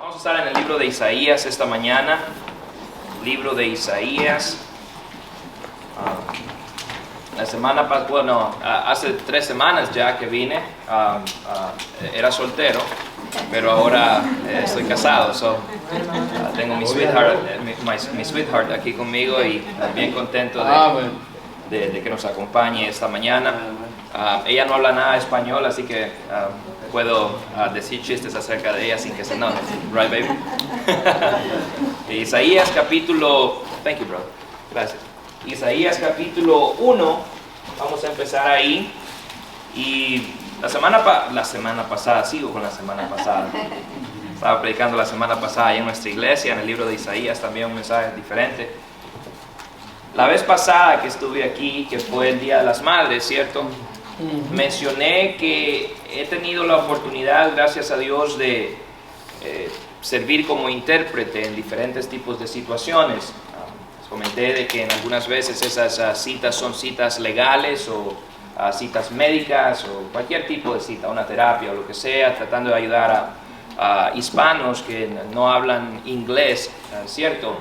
Vamos a estar en el libro de Isaías esta mañana. Libro de Isaías. La semana pasada, hace 3 semanas ya que vine, era soltero, pero ahora estoy casado. Tengo mi sweetheart aquí conmigo y bien contento de que nos acompañe esta mañana. Ella no habla nada español, así que puedo decir chistes acerca de ella sin que se note. Right, baby? Isaías capítulo... Thank you, bro. Gracias. Isaías capítulo 1, vamos a empezar ahí. Y la semana pasada, sigo con la semana pasada. Estaba predicando la semana pasada ahí en nuestra iglesia, en el libro de Isaías, también un mensaje diferente. La vez pasada que estuve aquí, que fue el Día de las Madres, ¿cierto? Mencioné que he tenido la oportunidad, gracias a Dios, de servir como intérprete en diferentes tipos de situaciones. Les comenté de que en algunas veces esas citas son citas legales o citas médicas o cualquier tipo de cita, una terapia o lo que sea, tratando de ayudar a hispanos que no hablan inglés, ¿cierto?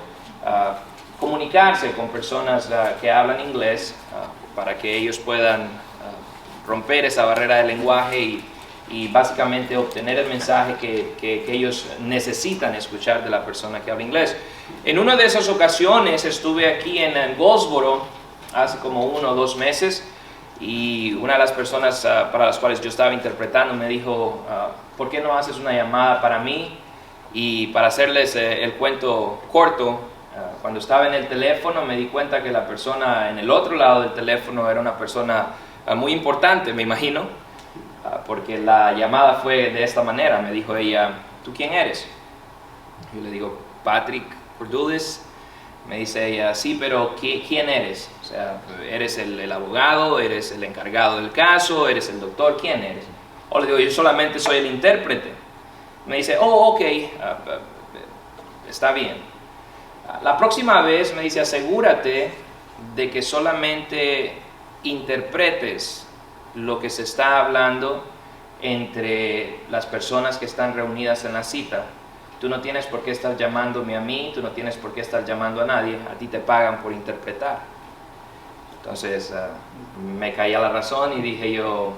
Comunicarse con personas que hablan inglés para que ellos puedan romper esa barrera de lenguaje y básicamente obtener el mensaje que ellos necesitan escuchar de la persona que habla inglés. En una de esas ocasiones estuve aquí en Goldsboro hace como 1 o 2 meses y una de las personas para las cuales yo estaba interpretando me dijo, ¿por qué no haces una llamada para mí? Y para hacerles el cuento corto, cuando estaba en el teléfono me di cuenta que la persona en el otro lado del teléfono era una persona muy importante, me imagino, porque la llamada fue de esta manera. Me dijo ella, ¿tú quién eres? Yo le digo, Patrick Cordulis. Me dice ella, sí, pero ¿quién eres? O sea, ¿eres el abogado? ¿Eres el encargado del caso? ¿Eres el doctor? ¿Quién eres? O le digo, yo solamente soy el intérprete. Me dice, oh, ok, está bien. La próxima vez, me dice, asegúrate de que solamente interpretes lo que se está hablando entre las personas que están reunidas en la cita. Tú no tienes por qué estar llamándome a mí, tú no tienes por qué estar llamando a nadie, a ti te pagan por interpretar. Entonces me caí a la razón y dije yo,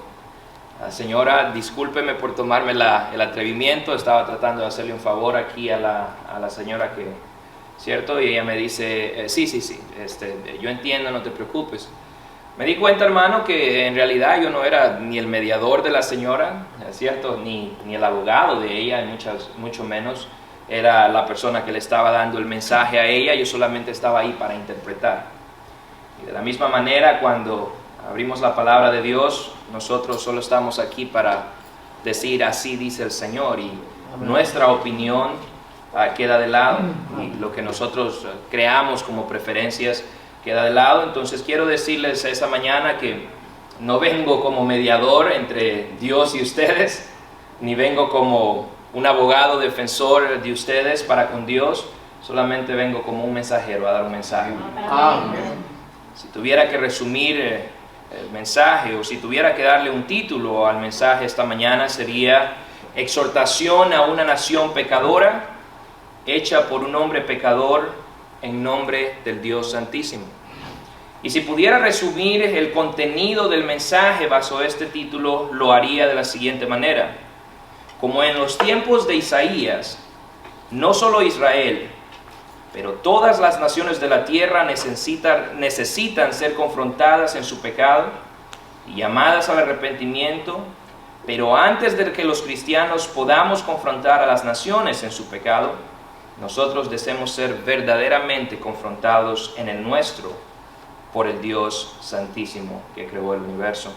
señora, discúlpeme por tomarme el atrevimiento, estaba tratando de hacerle un favor aquí a la señora que, ¿cierto? Y ella me dice, sí, yo entiendo, no te preocupes. Me di cuenta, hermano, que en realidad yo no era ni el mediador de la señora, ¿cierto? Ni el abogado de ella, y mucho menos era la persona que le estaba dando el mensaje a ella. Yo solamente estaba ahí para interpretar. Y de la misma manera, cuando abrimos la palabra de Dios, nosotros solo estamos aquí para decir, así dice el Señor, y nuestra opinión queda de lado, y lo que nosotros creamos como preferencias queda de lado. Entonces quiero decirles esta mañana que no vengo como mediador entre Dios y ustedes, ni vengo como un abogado defensor de ustedes para con Dios, solamente vengo como un mensajero a dar un mensaje. Si tuviera que resumir el mensaje, o si tuviera que darle un título al mensaje esta mañana, sería exhortación a una nación pecadora, hecha por un hombre pecador, en nombre del Dios Santísimo. Y si pudiera resumir el contenido del mensaje bajo este título, lo haría de la siguiente manera. Como en los tiempos de Isaías, no solo Israel, pero todas las naciones de la tierra necesitan ser confrontadas en su pecado y llamadas al arrepentimiento, pero antes de que los cristianos podamos confrontar a las naciones en su pecado, nosotros deseamos ser verdaderamente confrontados en el nuestro por el Dios Santísimo que creó el universo.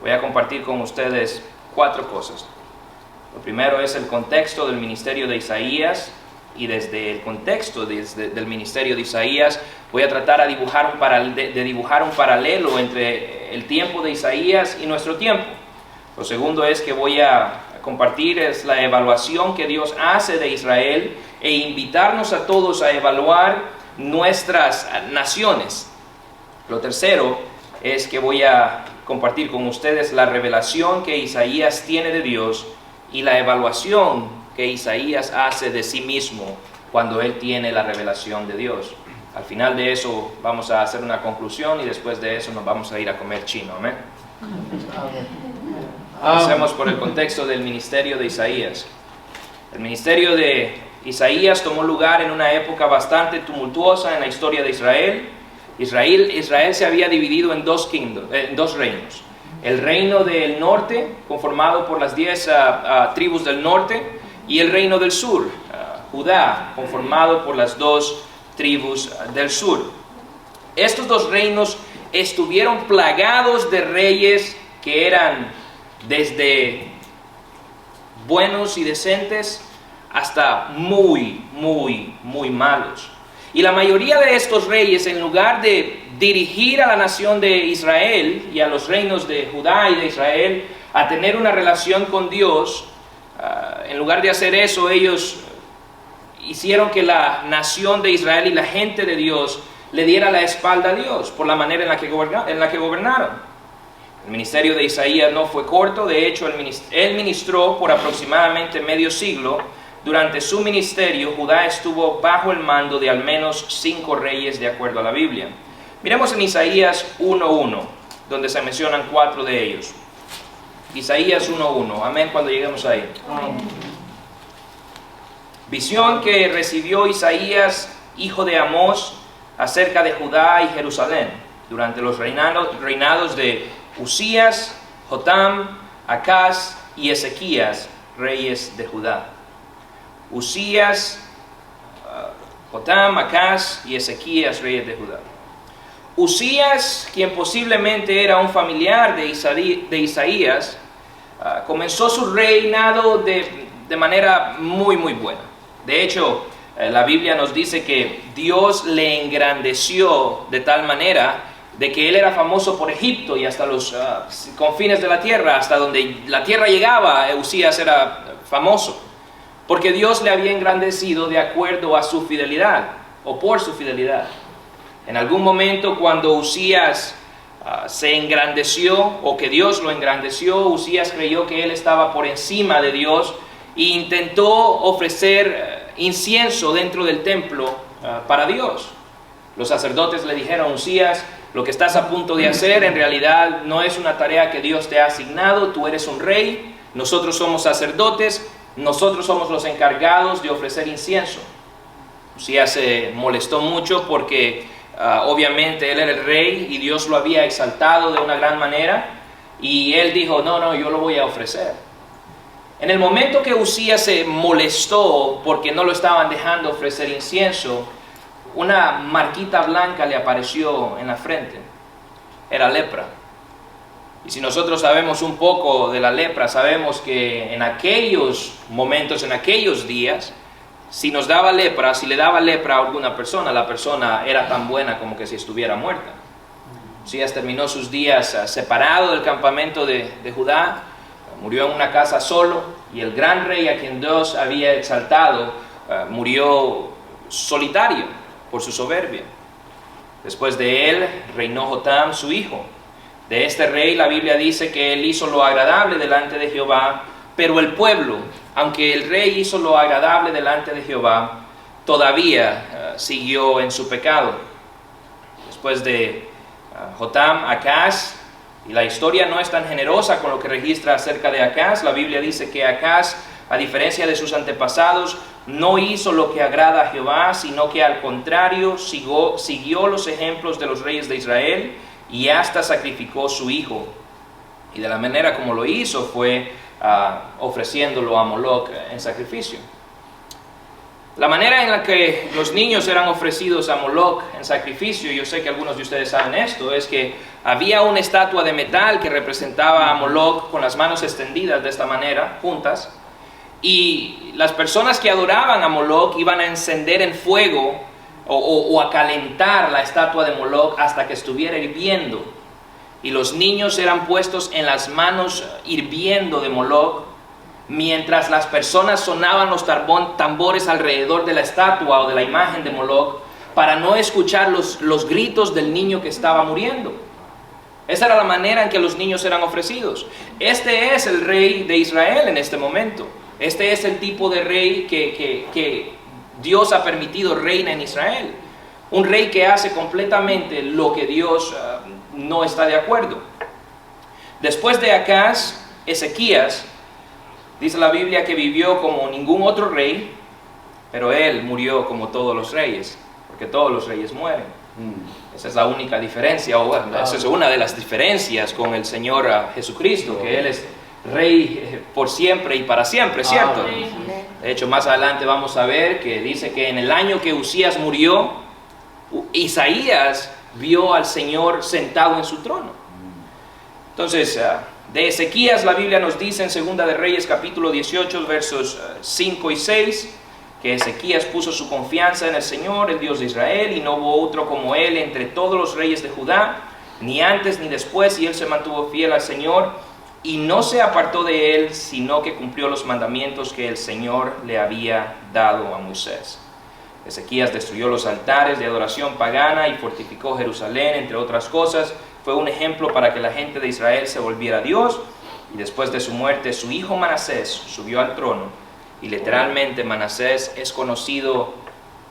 Voy a compartir con ustedes 4 cosas. Lo primero es el contexto del ministerio de Isaías, y desde el contexto del ministerio de Isaías voy a tratar de dibujar un paralelo entre el tiempo de Isaías y nuestro tiempo. Lo segundo es que voy a compartir es la evaluación que Dios hace de Israel e invitarnos a todos a evaluar nuestras naciones. Lo tercero es que voy a compartir con ustedes la revelación que Isaías tiene de Dios y la evaluación que Isaías hace de sí mismo cuando él tiene la revelación de Dios. Al final de eso vamos a hacer una conclusión y después de eso nos vamos a ir a comer chino. ¿Amén? Empecemos por el contexto del ministerio de Isaías. El ministerio de Isaías tomó lugar en una época bastante tumultuosa en la historia de Israel. Israel se había dividido en dos reinos. El reino del norte, conformado por las 10 tribus del norte, y el reino del sur, Judá, conformado por las 2 tribus del sur. Estos 2 reinos estuvieron plagados de reyes que eran desde buenos y decentes hasta muy malos. Y la mayoría de estos reyes, en lugar de dirigir a la nación de Israel y a los reinos de Judá y de Israel a tener una relación con Dios, en lugar de hacer eso, ellos hicieron que la nación de Israel y la gente de Dios le diera la espalda a Dios por la manera en la que gobernaron. El ministerio de Isaías no fue corto. De hecho, él ministró por aproximadamente medio siglo. Durante su ministerio, Judá estuvo bajo el mando de al menos 5 reyes de acuerdo a la Biblia. Miremos en Isaías 1:1, donde se mencionan 4 de ellos. Isaías 1:1, amén, cuando lleguemos ahí. Visión que recibió Isaías, hijo de Amós, acerca de Judá y Jerusalén, durante los reinados de Usías, Jotam, Acaz y Ezequías, reyes de Judá. Usías, Jotam, Acaz y Ezequías, reyes de Judá. Usías, quien posiblemente era un familiar de Isaías, comenzó su reinado de manera muy buena. De hecho, la Biblia nos dice que Dios le engrandeció de tal manera de que él era famoso por Egipto y hasta los confines de la tierra, hasta donde la tierra llegaba, Usías era famoso, porque Dios le había engrandecido de acuerdo a su fidelidad o por su fidelidad. En algún momento, cuando Usías se engrandeció, o que Dios lo engrandeció, Usías creyó que él estaba por encima de Dios e intentó ofrecer incienso dentro del templo para Dios. Los sacerdotes le dijeron: Usías, lo que estás a punto de hacer en realidad no es una tarea que Dios te ha asignado. Tú eres un rey, nosotros somos sacerdotes, nosotros somos los encargados de ofrecer incienso. Usías se molestó mucho porque obviamente él era el rey y Dios lo había exaltado de una gran manera, y él dijo: no, yo lo voy a ofrecer. En el momento que Usías se molestó porque no lo estaban dejando ofrecer incienso, una marquita blanca le apareció en la frente. Era lepra. Y si nosotros sabemos un poco de la lepra, sabemos que en aquellos momentos, en aquellos días, si le daba lepra a alguna persona, la persona era tan buena como que si estuviera muerta. Usías terminó sus días separado del campamento de Judá, murió en una casa solo, y el gran rey a quien Dios había exaltado murió solitario por su soberbia. Después de él reinó Jotam, su hijo. De este rey la Biblia dice que él hizo lo agradable delante de Jehová, pero el pueblo, aunque el rey hizo lo agradable delante de Jehová, todavía siguió en su pecado. Después de Jotam, Acaz, y la historia no es tan generosa con lo que registra acerca de Acaz. La Biblia dice que Acaz, a diferencia de sus antepasados, no hizo lo que agrada a Jehová, sino que al contrario siguió los ejemplos de los reyes de Israel y hasta sacrificó su hijo. Y de la manera como lo hizo fue ofreciéndolo a Moloc en sacrificio. La manera en la que los niños eran ofrecidos a Moloc en sacrificio, yo sé que algunos de ustedes saben esto, es que había una estatua de metal que representaba a Moloc con las manos extendidas de esta manera, juntas, y las personas que adoraban a Moloc iban a encender en fuego o a calentar la estatua de Moloc hasta que estuviera hirviendo, y los niños eran puestos en las manos hirviendo de Moloc, mientras las personas sonaban los tambores alrededor de la estatua o de la imagen de Moloc para no escuchar los gritos del niño que estaba muriendo. Esa era la manera en que los niños eran ofrecidos. Este es el rey de Israel en este momento. Este es el tipo de rey que Dios ha permitido reina en Israel. Un rey que hace completamente lo que Dios no está de acuerdo. Después de Acaz, Ezequías, dice la Biblia que vivió como ningún otro rey, pero él murió como todos los reyes, porque todos los reyes mueren. Esa es la única diferencia, o bueno, esa es una de las diferencias con el Señor Jesucristo, que Él es rey por siempre y para siempre, ¿cierto? De hecho, más adelante vamos a ver que dice que en el año que Usías murió, Isaías vio al Señor sentado en su trono. Entonces, de Ezequías la Biblia nos dice en Segunda de Reyes capítulo 18 versos 5 y 6 que Ezequías puso su confianza en el Señor, el Dios de Israel, y no hubo otro como él entre todos los reyes de Judá, ni antes ni después, y él se mantuvo fiel al Señor y no se apartó de él, sino que cumplió los mandamientos que el Señor le había dado a Moisés. Ezequías destruyó los altares de adoración pagana y fortificó Jerusalén, entre otras cosas. Fue un ejemplo para que la gente de Israel se volviera a Dios, y después de su muerte su hijo Manasés subió al trono, y literalmente Manasés es conocido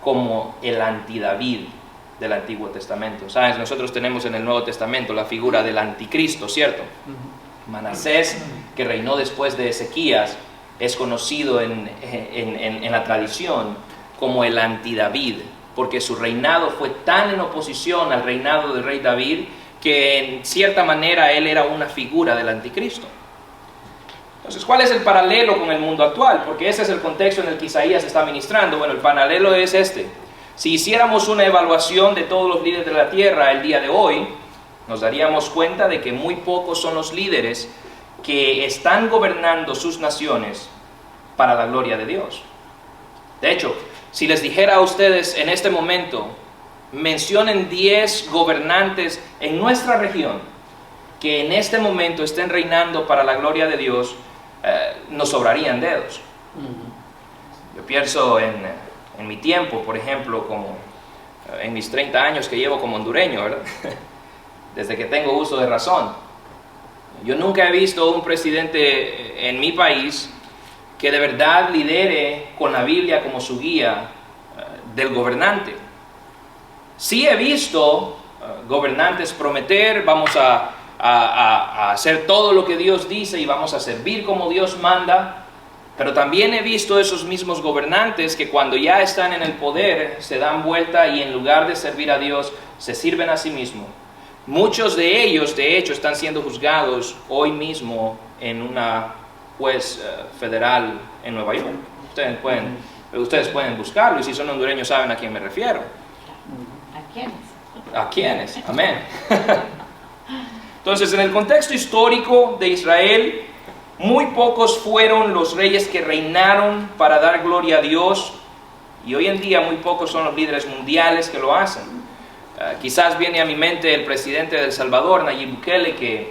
como el anti-David del Antiguo Testamento. ¿Sabes? Nosotros tenemos en el Nuevo Testamento la figura del anticristo, ¿cierto? Manasés, que reinó después de Ezequías, es conocido en la tradición como el anti-David, porque su reinado fue tan en oposición al reinado del rey David, que en cierta manera él era una figura del anticristo. Entonces, ¿cuál es el paralelo con el mundo actual? Porque ese es el contexto en el que Isaías está ministrando. Bueno, el paralelo es este. Si hiciéramos una evaluación de todos los líderes de la tierra el día de hoy, nos daríamos cuenta de que muy pocos son los líderes que están gobernando sus naciones para la gloria de Dios. De hecho, si les dijera a ustedes en este momento, mencionen 10 gobernantes en nuestra región que en este momento estén reinando para la gloria de Dios, nos sobrarían dedos. Yo pienso en mi tiempo, por ejemplo, como en mis 30 años que llevo como hondureño, ¿verdad? Desde que tengo uso de razón. Yo nunca he visto un presidente en mi país que de verdad lidere con la Biblia como su guía del gobernante. Sí he visto gobernantes prometer, vamos a hacer todo lo que Dios dice y vamos a servir como Dios manda, pero también he visto esos mismos gobernantes que cuando ya están en el poder se dan vuelta y en lugar de servir a Dios se sirven a sí mismos. Muchos de ellos, de hecho, están siendo juzgados hoy mismo en una juez federal en Nueva York. Ustedes pueden buscarlo, y si son hondureños saben a quién me refiero. ¿A quiénes? ¿A quiénes? Amén. Entonces, en el contexto histórico de Israel, muy pocos fueron los reyes que reinaron para dar gloria a Dios, y hoy en día muy pocos son los líderes mundiales que lo hacen. Quizás viene a mi mente el presidente de El Salvador, Nayib Bukele, que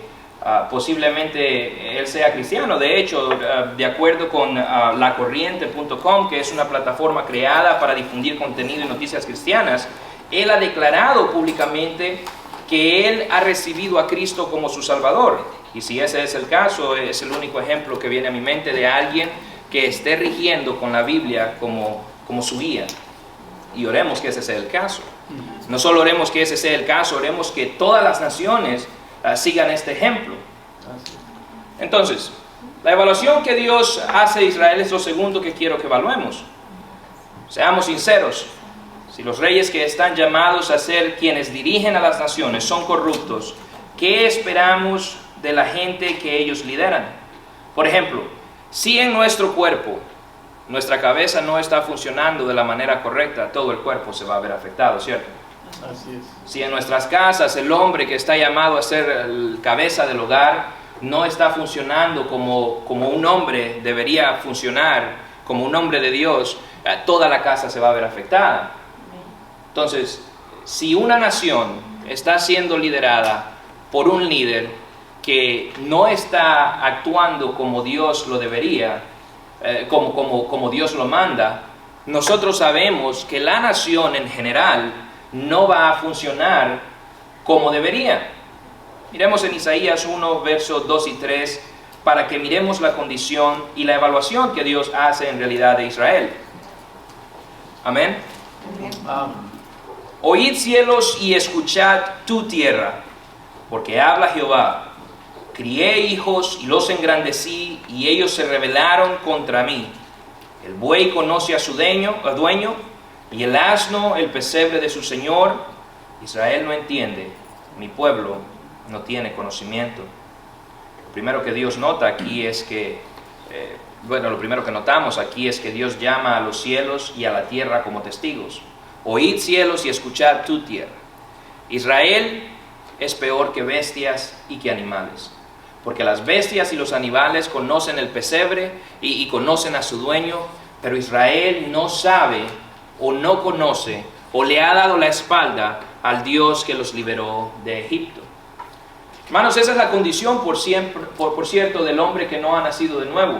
posiblemente él sea cristiano. De hecho, de acuerdo con lacorriente.com, que es una plataforma creada para difundir contenido y noticias cristianas, él ha declarado públicamente que él ha recibido a Cristo como su Salvador. Y si ese es el caso, es el único ejemplo que viene a mi mente de alguien que esté rigiendo con la Biblia como su guía. Y oremos que ese sea el caso. No solo oremos que ese sea el caso, oremos que todas las naciones sigan este ejemplo. Entonces, la evaluación que Dios hace de Israel es lo segundo que quiero que evaluemos. Seamos sinceros. Si los reyes que están llamados a ser quienes dirigen a las naciones son corruptos, ¿qué esperamos de la gente que ellos lideran? Por ejemplo, si en nuestro cuerpo, nuestra cabeza no está funcionando de la manera correcta, todo el cuerpo se va a ver afectado, ¿cierto? Así es. Si en nuestras casas el hombre que está llamado a ser el cabeza del hogar no está funcionando como un hombre debería funcionar, como un hombre de Dios, toda la casa se va a ver afectada. Entonces, si una nación está siendo liderada por un líder que no está actuando como Dios lo debería, como Dios lo manda, nosotros sabemos que la nación en general no va a funcionar como debería. Miremos en Isaías 1, versos 2 y 3, para que miremos la condición y la evaluación que Dios hace en realidad de Israel. Amén. Oíd cielos y escuchad tu tierra, porque habla Jehová. Crié hijos y los engrandecí, y ellos se rebelaron contra mí. El buey conoce a su dueño, y el asno el pesebre de su señor. Israel no entiende, mi pueblo no tiene conocimiento. Lo primero que Dios nota aquí es que, lo primero que notamos aquí es que Dios llama a los cielos y a la tierra como testigos. Oíd cielos y escuchad tu tierra. Israel es peor que bestias y que animales, porque las bestias y los animales conocen el pesebre y conocen a su dueño, pero Israel no sabe o no conoce o le ha dado la espalda al Dios que los liberó de Egipto. Hermanos, esa es la condición, por cierto, del hombre que no ha nacido de nuevo.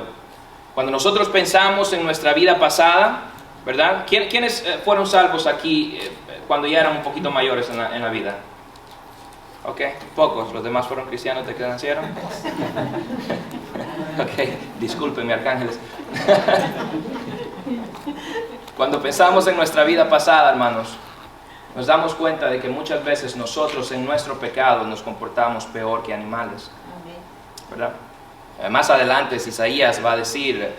Cuando nosotros pensamos en nuestra vida pasada, ¿verdad? ¿Quiénes fueron salvos aquí cuando ya eran un poquito mayores en la vida? Ok, pocos. ¿Los demás fueron cristianos de que nacieron? Ok, discúlpenme, arcángeles. Cuando pensamos en nuestra vida pasada, hermanos, nos damos cuenta de que muchas veces nosotros en nuestro pecado nos comportamos peor que animales, ¿verdad? Más adelante Isaías va a decir,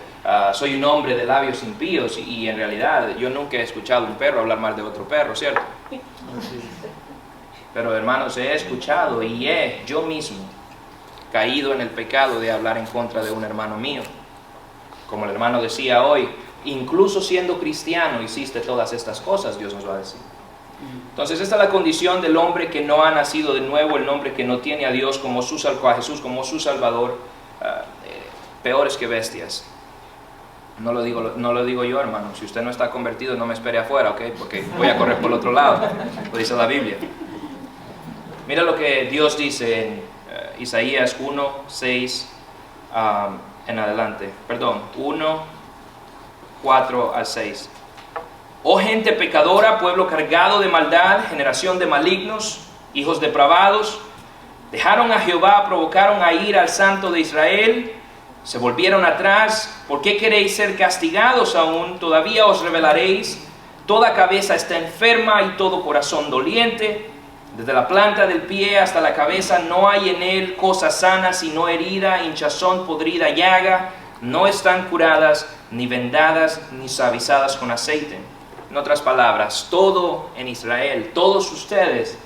soy un hombre de labios impíos, y en realidad yo nunca he escuchado a un perro hablar mal de otro perro, ¿cierto? Pero hermanos, he escuchado y yo mismo caído en el pecado de hablar en contra de un hermano mío. Como el hermano decía hoy, incluso siendo cristiano hiciste todas estas cosas, Dios nos va a decir. Entonces esta es la condición del hombre que no ha nacido de nuevo, el hombre que no tiene a Dios como a Jesús como su Salvador, peores que bestias. No lo digo yo, hermano. Si usted no está convertido, no me espere afuera, ¿ok? Porque voy a correr por el otro lado, lo dice la Biblia. Mira lo que Dios dice en Isaías 1, 6 en adelante. Perdón, 1, 4 al 6. Oh gente pecadora, pueblo cargado de maldad, generación de malignos, hijos depravados, dejaron a Jehová, provocaron a ira al Santo de Israel, se volvieron atrás. ¿Por qué queréis ser castigados aún? Todavía os rebelaréis. Toda cabeza está enferma y todo corazón doliente. Desde la planta del pie hasta la cabeza no hay en él cosa sana, sino herida, hinchazón, podrida, llaga. No están curadas, ni vendadas, ni suavizadas con aceite. En otras palabras, todo en Israel, todos ustedes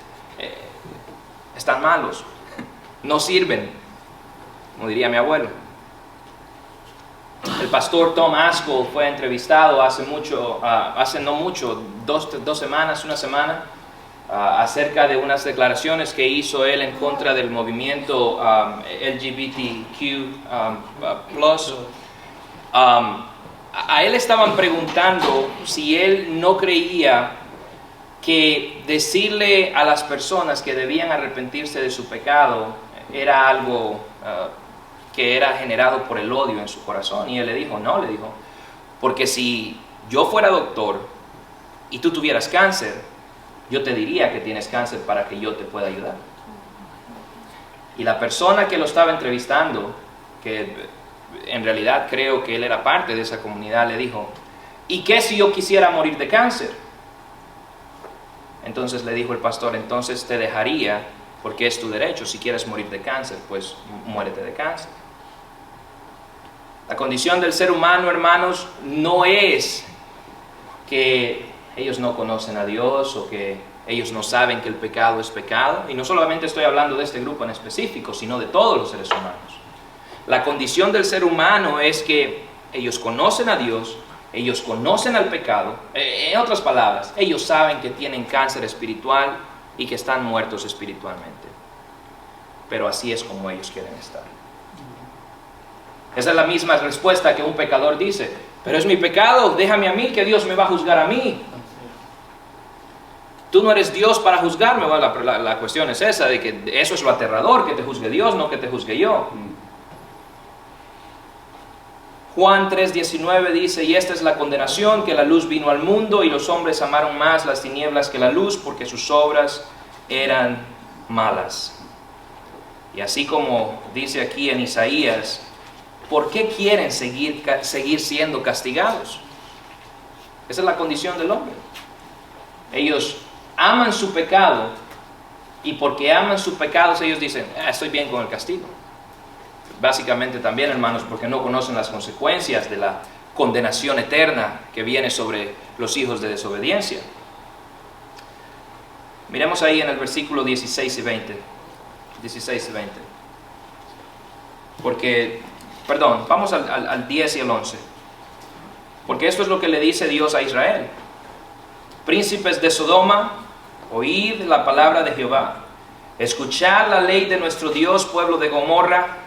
están malos, no sirven, como diría mi abuelo. El pastor Tom Askell fue entrevistado hace no mucho, una semana, acerca de unas declaraciones que hizo él en contra del movimiento LGBTQ+. A él estaban preguntando si él no creía que decirle a las personas que debían arrepentirse de su pecado era algo que era generado por el odio en su corazón. Y él le dijo, porque si yo fuera doctor y tú tuvieras cáncer, yo te diría que tienes cáncer para que yo te pueda ayudar. Y la persona que lo estaba entrevistando, que en realidad creo que él era parte de esa comunidad, le dijo, ¿y qué si yo quisiera morir de cáncer? Entonces le dijo el pastor, entonces te dejaría, porque es tu derecho. Si quieres morir de cáncer, pues muérete de cáncer. La condición del ser humano, hermanos, no es que ellos no conocen a Dios o que ellos no saben que el pecado es pecado. Y no solamente estoy hablando de este grupo en específico, sino de todos los seres humanos. La condición del ser humano es que ellos conocen a Dios, ellos conocen al pecado. En otras palabras, ellos saben que tienen cáncer espiritual y que están muertos espiritualmente. Pero así es como ellos quieren estar. Esa es la misma respuesta que un pecador dice, pero es mi pecado, déjame a mí, que Dios me va a juzgar a mí. Tú no eres Dios para juzgarme. Bueno, la cuestión es esa, de que eso es lo aterrador, que te juzgue Dios, no que te juzgue yo. Juan 3:19 dice, y esta es la condenación, que la luz vino al mundo y los hombres amaron más las tinieblas que la luz, porque sus obras eran malas. Y así como dice aquí en Isaías, ¿por qué quieren seguir siendo castigados? Esa es la condición del hombre. Ellos aman su pecado, y porque aman sus pecados ellos dicen, estoy bien con el castigo. Básicamente también, hermanos, porque no conocen las consecuencias de la condenación eterna que viene sobre los hijos de desobediencia. Miremos ahí en el versículo 16 y 20. 16 y 20. Vamos al 10 y al 11. Porque esto es lo que le dice Dios a Israel. Príncipes de Sodoma, oíd la palabra de Jehová. Escuchad la ley de nuestro Dios, pueblo de Gomorra.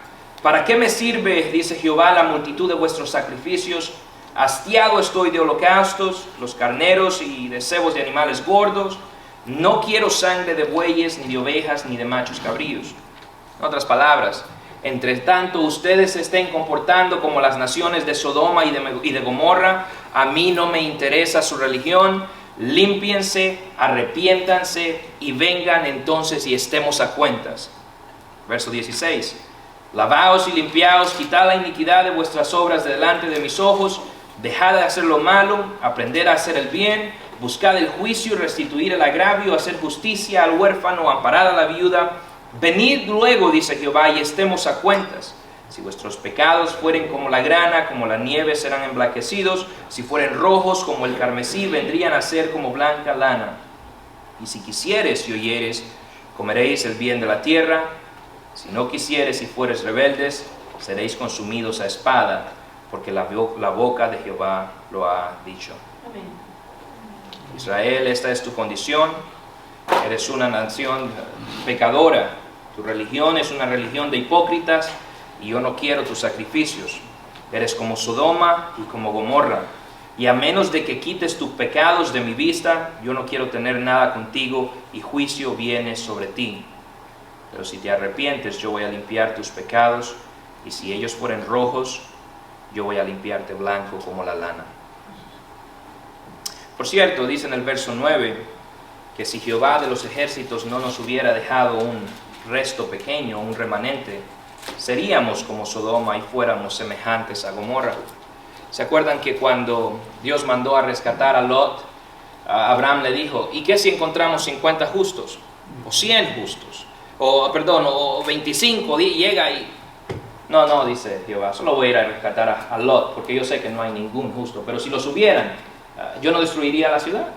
¿Para qué me sirve, dice Jehová, la multitud de vuestros sacrificios? Hastiado estoy de holocaustos, los carneros y de cebos de animales gordos. No quiero sangre de bueyes, ni de ovejas, ni de machos cabríos. En otras palabras, entre tanto ustedes se estén comportando como las naciones de Sodoma y de Gomorra, a mí no me interesa su religión. Límpiense, arrepiéntanse y vengan entonces y estemos a cuentas. Verso 16. Lavaos y limpiaos, quitad la iniquidad de vuestras obras de delante de mis ojos, dejad de hacer lo malo, aprended a hacer el bien, buscad el juicio y restituir el agravio, hacer justicia al huérfano, amparad a la viuda. Venid luego, dice Jehová, y estemos a cuentas. Si vuestros pecados fueren como la grana, como la nieve serán emblanquecidos. Si fueren rojos como el carmesí, vendrían a ser como blanca lana. Y si quisieres y oyeres, comeréis el bien de la tierra. Si no quisieres y fueres rebeldes, seréis consumidos a espada, porque la boca de Jehová lo ha dicho. Amén. Israel, esta es tu condición. Eres una nación pecadora. Tu religión es una religión de hipócritas, y yo no quiero tus sacrificios. Eres como Sodoma y como Gomorra, y a menos de que quites tus pecados de mi vista, yo no quiero tener nada contigo, y juicio viene sobre ti. Pero si te arrepientes, yo voy a limpiar tus pecados, y si ellos fueren rojos, yo voy a limpiarte blanco como la lana. Por cierto, dice en el verso 9, que si Jehová de los ejércitos no nos hubiera dejado un resto pequeño, un remanente, seríamos como Sodoma y fuéramos semejantes a Gomorra. ¿Se acuerdan que cuando Dios mandó a rescatar a Lot, Abraham le dijo, ¿y qué si encontramos 50 justos? O 100 justos, o 25, llega y... No, dice Jehová, solo voy a ir a rescatar a Lot, porque yo sé que no hay ningún justo, pero si los hubieran, yo no destruiría la ciudad.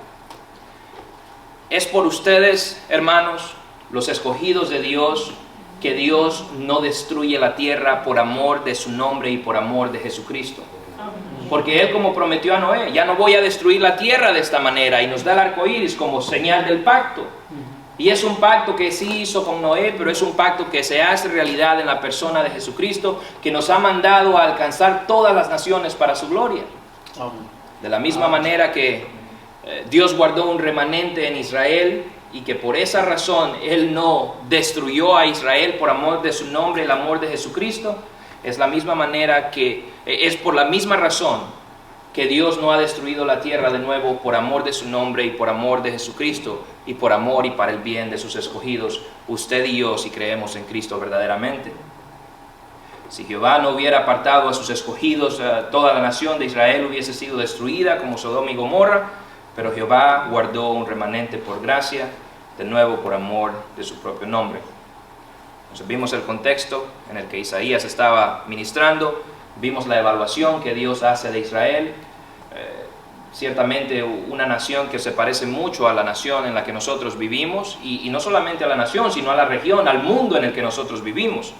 Es por ustedes, hermanos, los escogidos de Dios, que Dios no destruye la tierra por amor de su nombre y por amor de Jesucristo. Porque Él, como prometió a Noé, ya no voy a destruir la tierra de esta manera, y nos da el arco iris como señal del pacto. Y es un pacto que sí hizo con Noé, pero es un pacto que se hace realidad en la persona de Jesucristo, que nos ha mandado a alcanzar todas las naciones para su gloria. De la misma manera que Dios guardó un remanente en Israel, y que por esa razón Él no destruyó a Israel por amor de su nombre, el amor de Jesucristo, es la misma manera que, es por la misma razón que Dios no ha destruido la tierra de nuevo por amor de su nombre y por amor de Jesucristo, y por amor y para el bien de sus escogidos, usted y yo, si creemos en Cristo verdaderamente. Si Jehová no hubiera apartado a sus escogidos, toda la nación de Israel hubiese sido destruida como Sodoma y Gomorra, pero Jehová guardó un remanente por gracia, de nuevo por amor de su propio nombre. Entonces vimos el contexto en el que Isaías estaba ministrando, vimos la evaluación que Dios hace de Israel, ciertamente una nación que se parece mucho a la nación en la que nosotros vivimos, y no solamente a la nación, sino a la región, al mundo en el que nosotros vivimos.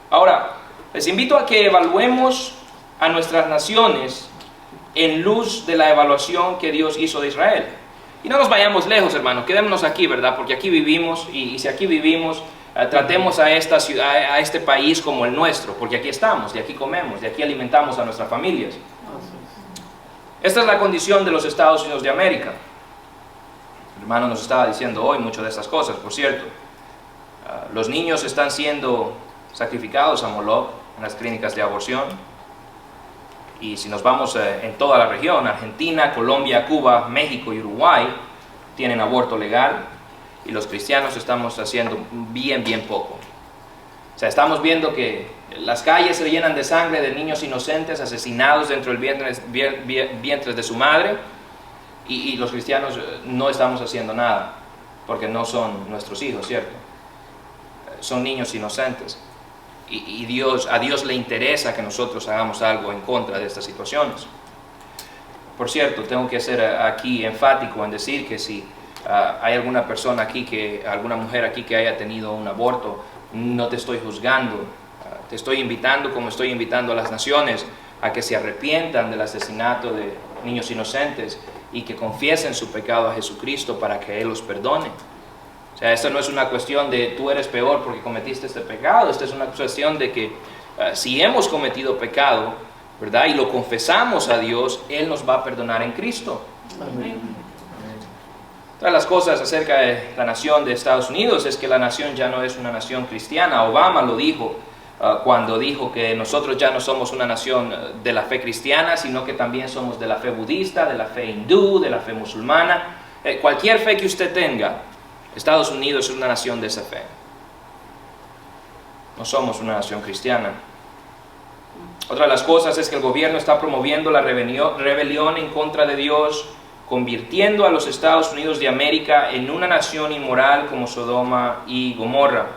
Ahora, les invito a que evaluemos a nuestras naciones en luz de la evaluación que Dios hizo de Israel. Y no nos vayamos lejos, hermanos, quedémonos aquí, ¿verdad? Porque aquí vivimos, y si aquí vivimos, tratemos a esta ciudad, a este país como el nuestro, porque aquí estamos, de aquí comemos, de aquí alimentamos a nuestras familias. Esta es la condición de los Estados Unidos de América. El hermano nos estaba diciendo hoy muchas de estas cosas, por cierto. Los niños están siendo sacrificados a Moloch en las clínicas de aborción. Y si nos vamos en toda la región, Argentina, Colombia, Cuba, México y Uruguay tienen aborto legal, y los cristianos estamos haciendo bien poco. O sea, estamos viendo que las calles se llenan de sangre de niños inocentes asesinados dentro del vientre de su madre, y los cristianos no estamos haciendo nada, porque no son nuestros hijos, ¿cierto? Son niños inocentes. Y a Dios le interesa que nosotros hagamos algo en contra de estas situaciones. Por cierto, tengo que ser aquí enfático en decir que si hay alguna persona aquí, alguna mujer aquí que haya tenido un aborto, no te estoy juzgando. Te estoy invitando, como estoy invitando a las naciones, a que se arrepientan del asesinato de niños inocentes y que confiesen su pecado a Jesucristo para que Él los perdone. O sea, esto no es una cuestión de tú eres peor porque cometiste este pecado. Esta es una cuestión de que si hemos cometido pecado, ¿verdad?, y lo confesamos a Dios, Él nos va a perdonar en Cristo. Amén. Otra de las cosas acerca de la nación de Estados Unidos es que la nación ya no es una nación cristiana. Obama lo dijo cuando dijo que nosotros ya no somos una nación de la fe cristiana, sino que también somos de la fe budista, de la fe hindú, de la fe musulmana. Cualquier fe que usted tenga, Estados Unidos es una nación de esa fe. No somos una nación cristiana. Otra de las cosas es que el gobierno está promoviendo la rebelión en contra de Dios, convirtiendo a los Estados Unidos de América en una nación inmoral como Sodoma y Gomorra.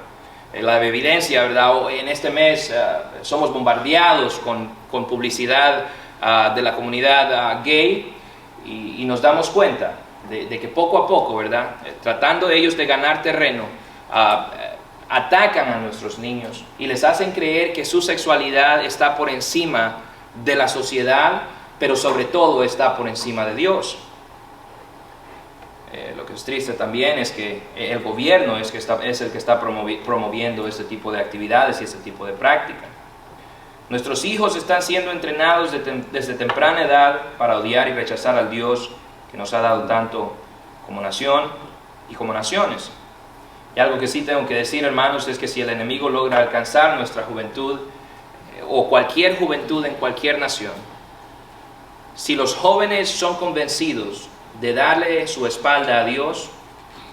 La evidencia, ¿verdad? En este mes somos bombardeados con publicidad de la comunidad gay, y nos damos cuenta de que poco a poco, ¿verdad?, tratando ellos de ganar terreno, atacan a nuestros niños y les hacen creer que su sexualidad está por encima de la sociedad, pero sobre todo está por encima de Dios. Lo que es triste también es que el gobierno es el que está promoviendo este tipo de actividades y este tipo de práctica. Nuestros hijos están siendo entrenados desde temprana edad para odiar y rechazar al Dios que nos ha dado tanto como nación y como naciones. Y algo que sí tengo que decir, hermanos, es que si el enemigo logra alcanzar nuestra juventud, o cualquier juventud en cualquier nación, si los jóvenes son convencidos de darle su espalda a Dios,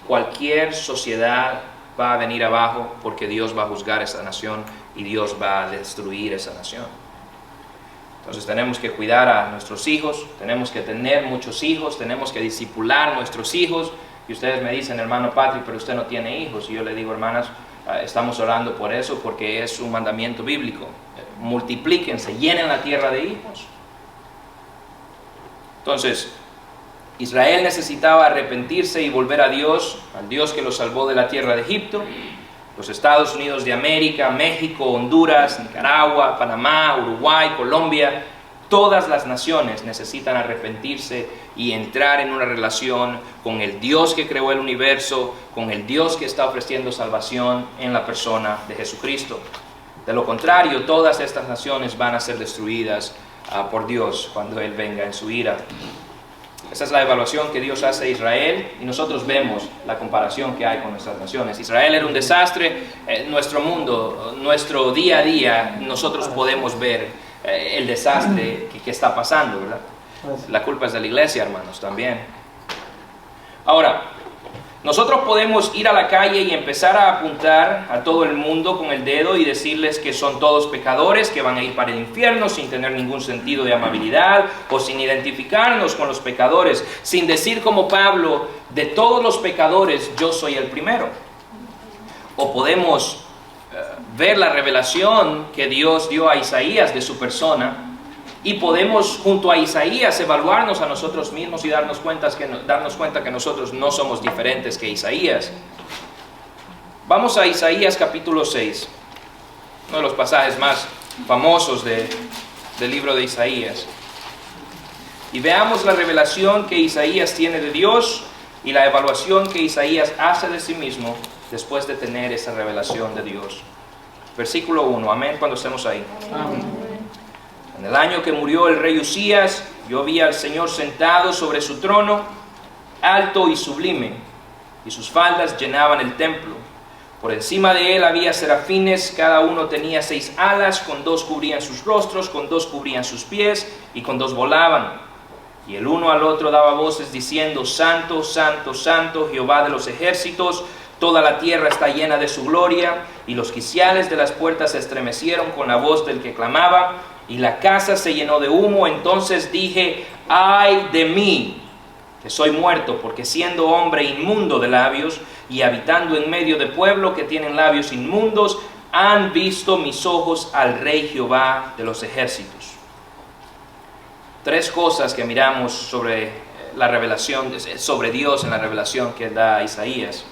cualquier sociedad va a venir abajo, porque Dios va a juzgar esa nación y Dios va a destruir esa nación. Entonces tenemos que cuidar a nuestros hijos, tenemos que tener muchos hijos, tenemos que discipular a nuestros hijos. Y ustedes me dicen, hermano Patrick, pero usted no tiene hijos. Y yo le digo, hermanas, estamos orando por eso, porque es un mandamiento bíblico. Multiplíquense, llenen la tierra de hijos. Entonces, Israel necesitaba arrepentirse y volver a Dios, al Dios que los salvó de la tierra de Egipto. Los Estados Unidos de América, México, Honduras, Nicaragua, Panamá, Uruguay, Colombia, todas las naciones necesitan arrepentirse y entrar en una relación con el Dios que creó el universo, con el Dios que está ofreciendo salvación en la persona de Jesucristo. De lo contrario, todas estas naciones van a ser destruidas por Dios cuando Él venga en su ira. Esa es la evaluación que Dios hace a Israel, y nosotros vemos la comparación que hay con nuestras naciones. Israel era un desastre. Nuestro mundo, nuestro día a día, nosotros podemos ver el desastre que está pasando, ¿verdad? La culpa es de la iglesia, hermanos, también. Ahora, nosotros podemos ir a la calle y empezar a apuntar a todo el mundo con el dedo y decirles que son todos pecadores, que van a ir para el infierno sin tener ningún sentido de amabilidad o sin identificarnos con los pecadores, sin decir como Pablo, de todos los pecadores yo soy el primero. O podemos ver la revelación que Dios dio a Isaías de su persona, y podemos junto a Isaías evaluarnos a nosotros mismos y darnos cuenta que nosotros no somos diferentes que Isaías. Vamos a Isaías capítulo 6, uno de los pasajes más famosos del libro de Isaías. Y veamos la revelación que Isaías tiene de Dios y la evaluación que Isaías hace de sí mismo después de tener esa revelación de Dios. Versículo 1, amén, cuando estemos ahí. Amén. En el año que murió el rey Usías, yo vi al Señor sentado sobre su trono, alto y sublime, y sus faldas llenaban el templo. Por encima de él había serafines, cada uno tenía 6 alas, con 2 cubrían sus rostros, con 2 cubrían sus pies, y con 2 volaban. Y el uno al otro daba voces diciendo, Santo, Santo, Santo, Jehová de los ejércitos, Toda la tierra está llena de su gloria, y los quiciales de las puertas se estremecieron con la voz del que clamaba, y la casa se llenó de humo. Entonces dije: ay de mí, que soy muerto, porque siendo hombre inmundo de labios, y habitando en medio de pueblo que tienen labios inmundos, han visto mis ojos al Rey Jehová de los ejércitos. Tres cosas que miramos sobre la revelación, sobre Dios en la revelación que da Isaías.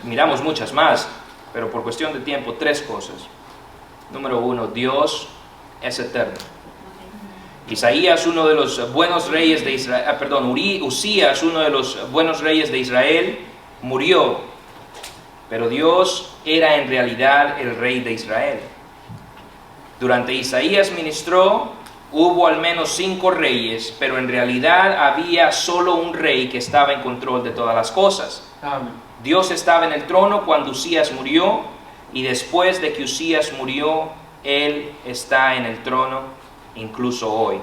Miramos muchas más, pero por cuestión de tiempo, tres cosas. Número uno, Dios es eterno. Isaías, uno de los buenos reyes de Israel, Usías, uno de los buenos reyes de Israel, murió, pero Dios era en realidad el rey de Israel. Durante Isaías ministró, hubo al menos 5 reyes, pero en realidad había solo un rey que estaba en control de todas las cosas. Amén. Dios estaba en el trono cuando Usías murió, y después de que Usías murió, Él está en el trono incluso hoy.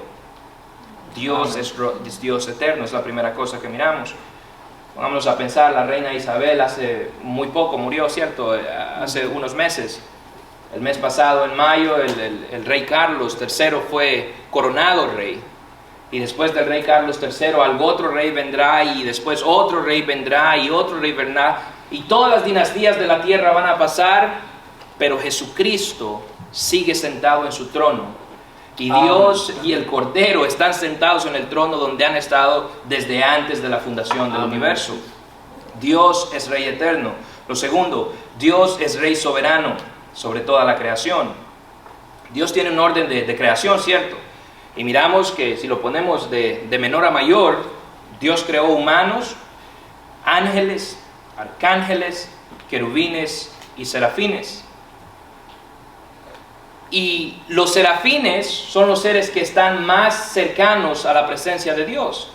Dios es Dios eterno, es la primera cosa que miramos. Vámonos a pensar, la reina Isabel hace muy poco murió, ¿cierto? Hace unos meses. El mes pasado, en mayo, el rey Carlos III fue coronado rey. Y después del rey Carlos III, algún otro rey vendrá, y después otro rey vendrá, y otro rey vendrá. Y todas las dinastías de la tierra van a pasar, pero Jesucristo sigue sentado en su trono. Y Dios y el Cordero están sentados en el trono donde han estado desde antes de la fundación del universo. Dios es Rey eterno. Lo segundo, Dios es Rey soberano sobre toda la creación. Dios tiene un orden de creación, ¿cierto? Y miramos que si lo ponemos de menor a mayor, Dios creó humanos, ángeles, arcángeles, querubines y serafines. Y los serafines son los seres que están más cercanos a la presencia de Dios.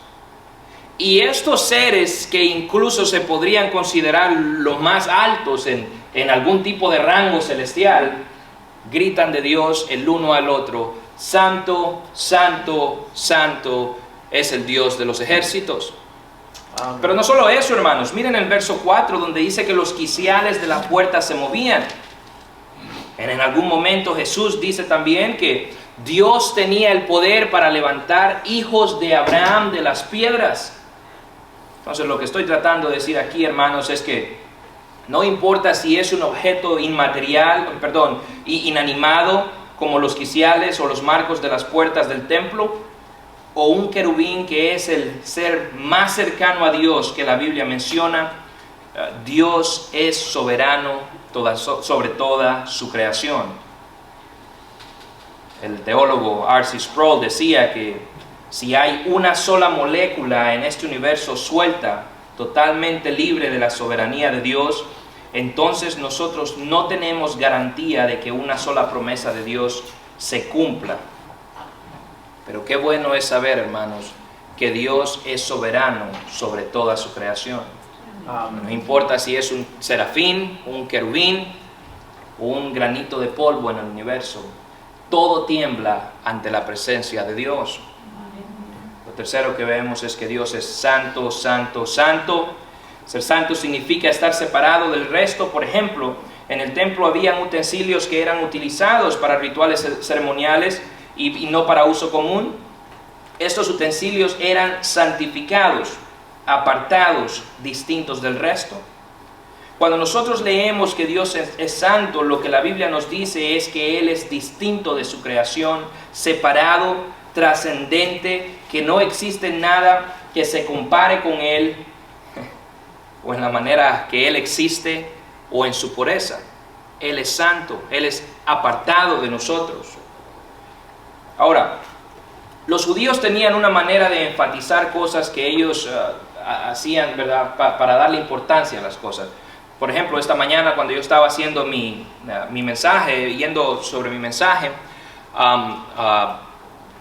Y estos seres, que incluso se podrían considerar los más altos en algún tipo de rango celestial, gritan de Dios el uno al otro: Santo, Santo, Santo es el Dios de los ejércitos. Amén. Pero no solo eso, hermanos. Miren el verso 4, donde dice que los quiciales de la puerta se movían. En algún momento Jesús dice también que Dios tenía el poder para levantar hijos de Abraham de las piedras. Entonces, lo que estoy tratando de decir aquí, hermanos, es que no importa si es un objeto inanimado, como los quiciales o los marcos de las puertas del templo, o un querubín, que es el ser más cercano a Dios que la Biblia menciona. Dios es soberano sobre toda su creación. El teólogo R.C. Sproul decía que si hay una sola molécula en este universo suelta, totalmente libre de la soberanía de Dios, entonces nosotros no tenemos garantía de que una sola promesa de Dios se cumpla. Pero qué bueno es saber, hermanos, que Dios es soberano sobre toda su creación. No importa si es un serafín, un querubín o un granito de polvo en el universo, todo tiembla ante la presencia de Dios. Lo tercero que vemos es que Dios es santo, santo, santo. Ser santo significa estar separado del resto. Por ejemplo, en el templo había utensilios que eran utilizados para rituales ceremoniales y no para uso común. Estos utensilios eran santificados, apartados, distintos del resto. Cuando nosotros leemos que Dios es santo, lo que la Biblia nos dice es que Él es distinto de su creación, separado, trascendente, que no existe nada que se compare con Él, o en la manera que Él existe, o en su pureza. Él es santo, Él es apartado de nosotros. Ahora, los judíos tenían una manera de enfatizar cosas que ellos hacían, ¿verdad?, para darle importancia a las cosas. Por ejemplo, esta mañana cuando yo estaba haciendo mi mensaje, yendo sobre mi mensaje,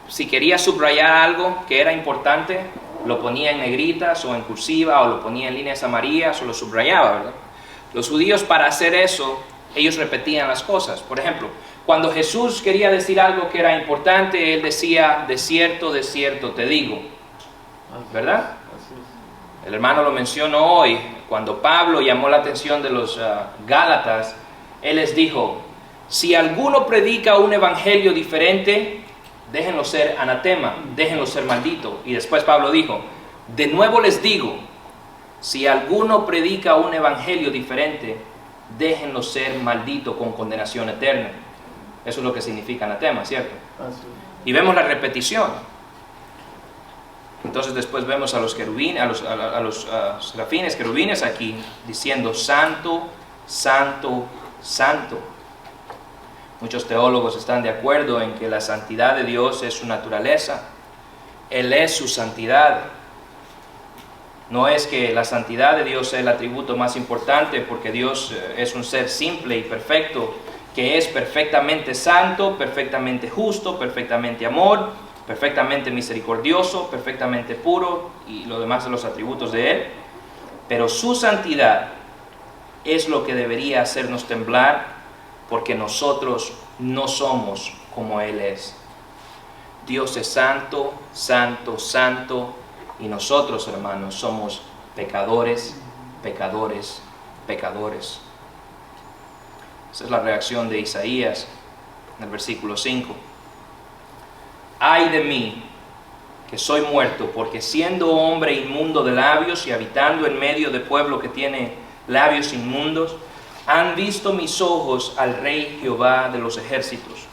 si quería subrayar algo que era importante, lo ponía en negritas o en cursiva, o lo ponía en líneas amarillas, o lo subrayaba, ¿verdad? Los judíos, para hacer eso, ellos repetían las cosas. Por ejemplo, cuando Jesús quería decir algo que era importante, Él decía: de cierto te digo, ¿verdad? El hermano lo mencionó hoy. cuando Pablo llamó la atención de los Gálatas, él les dijo, si alguno predica un evangelio diferente, déjenlo ser anatema, déjenlo ser maldito. Y después Pablo dijo, de nuevo les digo, si alguno predica un evangelio diferente, déjenlo ser maldito con condenación eterna. Eso es lo que significa anatema, ¿cierto? Y vemos la repetición. Entonces después vemos a los querubines, a los serafines, querubines aquí, diciendo santo, santo, santo. Muchos teólogos están de acuerdo en que la santidad de Dios es su naturaleza. Él es su santidad. No es que la santidad de Dios sea el atributo más importante, porque Dios es un ser simple y perfecto, que es perfectamente santo, perfectamente justo, perfectamente amor, perfectamente misericordioso, perfectamente puro, y lo demás de los atributos de Él. Pero su santidad es lo que debería hacernos temblar, porque nosotros no somos como Él es. Dios es santo, santo, santo, y nosotros, hermanos, somos pecadores, pecadores, pecadores. Esa es la reacción de Isaías en el versículo 5. Ay de mí, que soy muerto, porque siendo hombre inmundo de labios y habitando en medio de pueblo que tiene labios inmundos, han visto mis ojos al Rey Jehová de los ejércitos.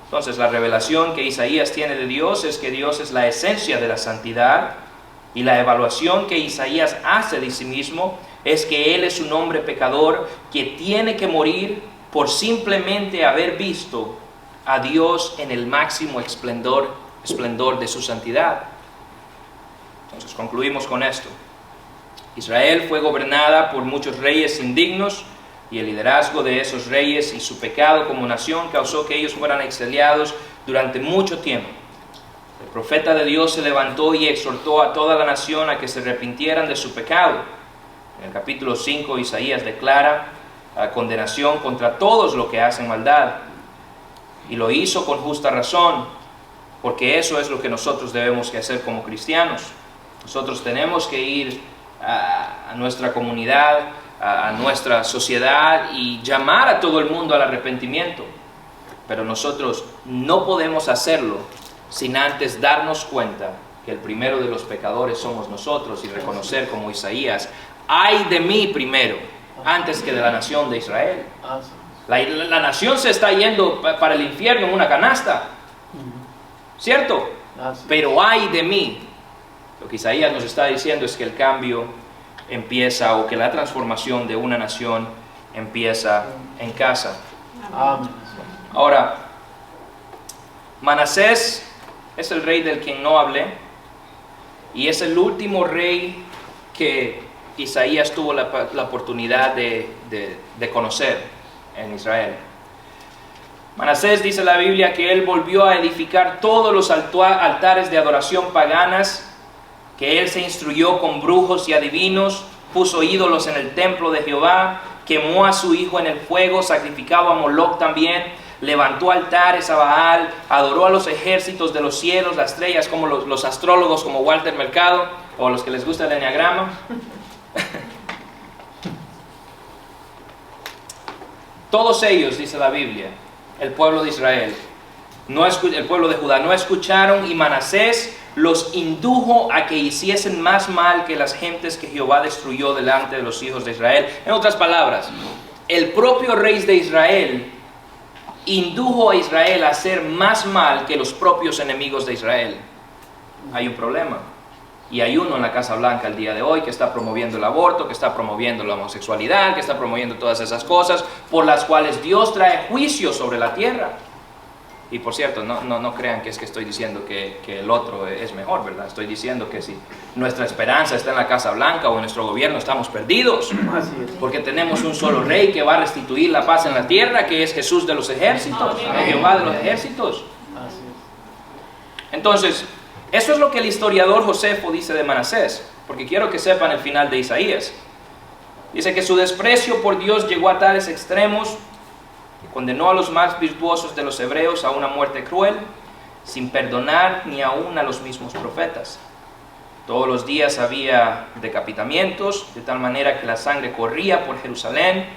Entonces la revelación que Isaías tiene de Dios es que Dios es la esencia de la santidad, y la evaluación que Isaías hace de sí mismo es que Él es un hombre pecador que tiene que morir por simplemente haber visto a Dios en el máximo esplendor de su santidad. Entonces concluimos con esto. Israel fue gobernada por muchos reyes indignos, y el liderazgo de esos reyes y su pecado como nación causó que ellos fueran exiliados durante mucho tiempo. El profeta de Dios se levantó y exhortó a toda la nación a que se arrepintieran de su pecado. En el capítulo 5 Isaías declara condenación contra todos los que hacen maldad, y lo hizo con justa razón, porque eso es lo que nosotros debemos que hacer como cristianos. Nosotros tenemos que ir a nuestra comunidad, a nuestra sociedad, y llamar a todo el mundo al arrepentimiento. Pero nosotros no podemos hacerlo sin antes darnos cuenta que el primero de los pecadores somos nosotros, y reconocer como Isaías, ay de mí primero, antes que de la nación de Israel. La nación se está yendo para el infierno en una canasta, ¿cierto? Pero ay de mí. Lo que Isaías nos está diciendo es que el cambio empieza, o que la transformación de una nación empieza en casa. Ahora, Manasés es el rey del quien no hablé, y es el último rey que Isaías tuvo la oportunidad de conocer en Israel. Manasés, dice la Biblia, que él volvió a edificar todos los altares de adoración paganas, que él se instruyó con brujos y adivinos, puso ídolos en el templo de Jehová, quemó a su hijo en el fuego, sacrificaba a Moloc también, levantó altares a Baal, adoró a los ejércitos de los cielos, las estrellas, como los astrólogos como Walter Mercado, o los que les gusta el enneagrama. Todos ellos, dice la Biblia, el pueblo de Israel, el pueblo de Judá, no escucharon, y Manasés los indujo a que hiciesen más mal que las gentes que Jehová destruyó delante de los hijos de Israel. En otras palabras, el propio rey de Israel indujo a Israel a hacer más mal que los propios enemigos de Israel. Hay un problema. Y hay uno en la Casa Blanca el día de hoy que está promoviendo el aborto, que está promoviendo la homosexualidad, que está promoviendo todas esas cosas por las cuales Dios trae juicio sobre la tierra. Y por cierto, no crean que es que estoy diciendo que el otro es mejor, ¿verdad? Estoy diciendo que si nuestra esperanza está en la Casa Blanca o en nuestro gobierno, estamos perdidos. Porque tenemos un solo rey que va a restituir la paz en la tierra, que es Jesús de los ejércitos, Jehová de los ejércitos. Entonces, eso es lo que el historiador Josefo dice de Manasés, porque quiero que sepan el final de Isaías. Dice que su desprecio por Dios llegó a tales extremos que condenó a los más virtuosos de los hebreos a una muerte cruel, sin perdonar ni aún a los mismos profetas. Todos los días había decapitamientos, de tal manera que la sangre corría por Jerusalén.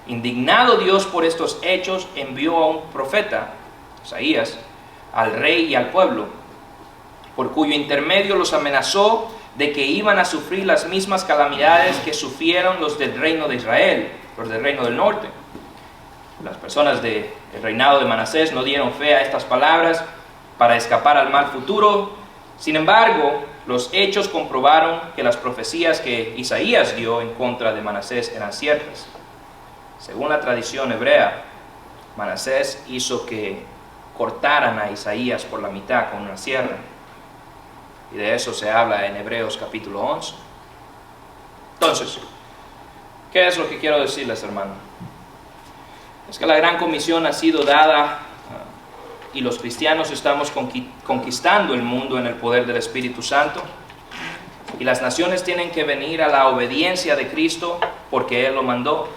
Indignado Dios por estos hechos, envió a un profeta, Isaías, al rey y al pueblo, por cuyo intermedio los amenazó de que iban a sufrir las mismas calamidades que sufrieron los del reino de Israel, los del reino del norte. Las personas del reinado de Manasés no dieron fe a estas palabras para escapar al mal futuro. Sin embargo, los hechos comprobaron que las profecías que Isaías dio en contra de Manasés eran ciertas. Según la tradición hebrea, Manasés hizo que cortaran a Isaías por la mitad con una sierra. Y de eso se habla en Hebreos capítulo 11. Entonces, ¿qué es lo que quiero decirles, hermano? Es que la gran comisión ha sido dada y los cristianos estamos conquistando el mundo en el poder del Espíritu Santo. Y las naciones tienen que venir a la obediencia de Cristo porque Él lo mandó.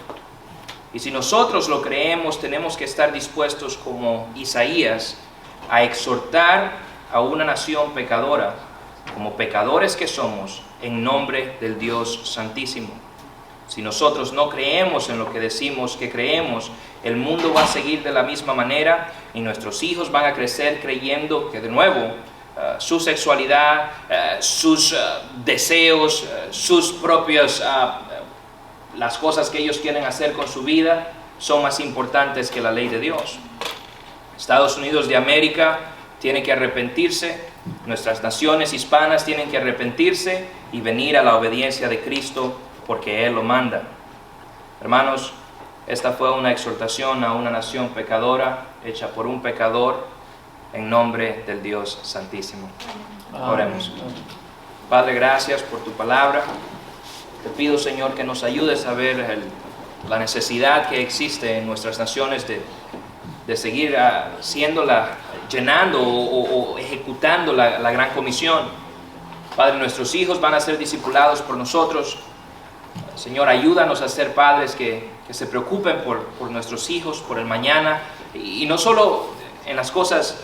Y si nosotros lo creemos, tenemos que estar dispuestos como Isaías a exhortar a una nación pecadora, como pecadores que somos, en nombre del Dios Santísimo. Si nosotros no creemos en lo que decimos que creemos, el mundo va a seguir de la misma manera y nuestros hijos van a crecer creyendo que de nuevo su sexualidad, sus deseos, sus propias las cosas que ellos quieren hacer con su vida son más importantes que la ley de Dios. Estados Unidos de América tiene que arrepentirse, nuestras naciones hispanas tienen que arrepentirse y venir a la obediencia de Cristo porque Él lo manda. Hermanos, esta fue una exhortación a una nación pecadora, hecha por un pecador, en nombre del Dios Santísimo. Oremos. Padre, gracias por tu palabra. Te pido, Señor, que nos ayudes a ver la necesidad que existe en nuestras naciones de seguir llenando o ejecutando la gran comisión. Padre, nuestros hijos van a ser discipulados por nosotros. Señor, ayúdanos a ser padres que se preocupen por nuestros hijos, por el mañana, y no solo en las cosas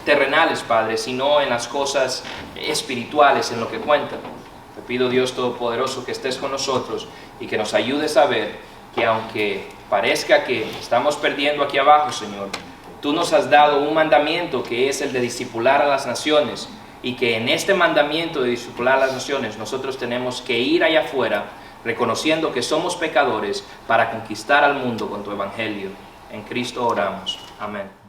terrenales, Padre, sino en las cosas espirituales, en lo que cuentan. Te pido, Dios Todopoderoso, que estés con nosotros y que nos ayudes a ver que aunque parezca que estamos perdiendo aquí abajo, Señor, tú nos has dado un mandamiento que es el de discipular a las naciones, y que en este mandamiento de discipular a las naciones nosotros tenemos que ir allá afuera reconociendo que somos pecadores para conquistar al mundo con tu evangelio. En Cristo oramos. Amén.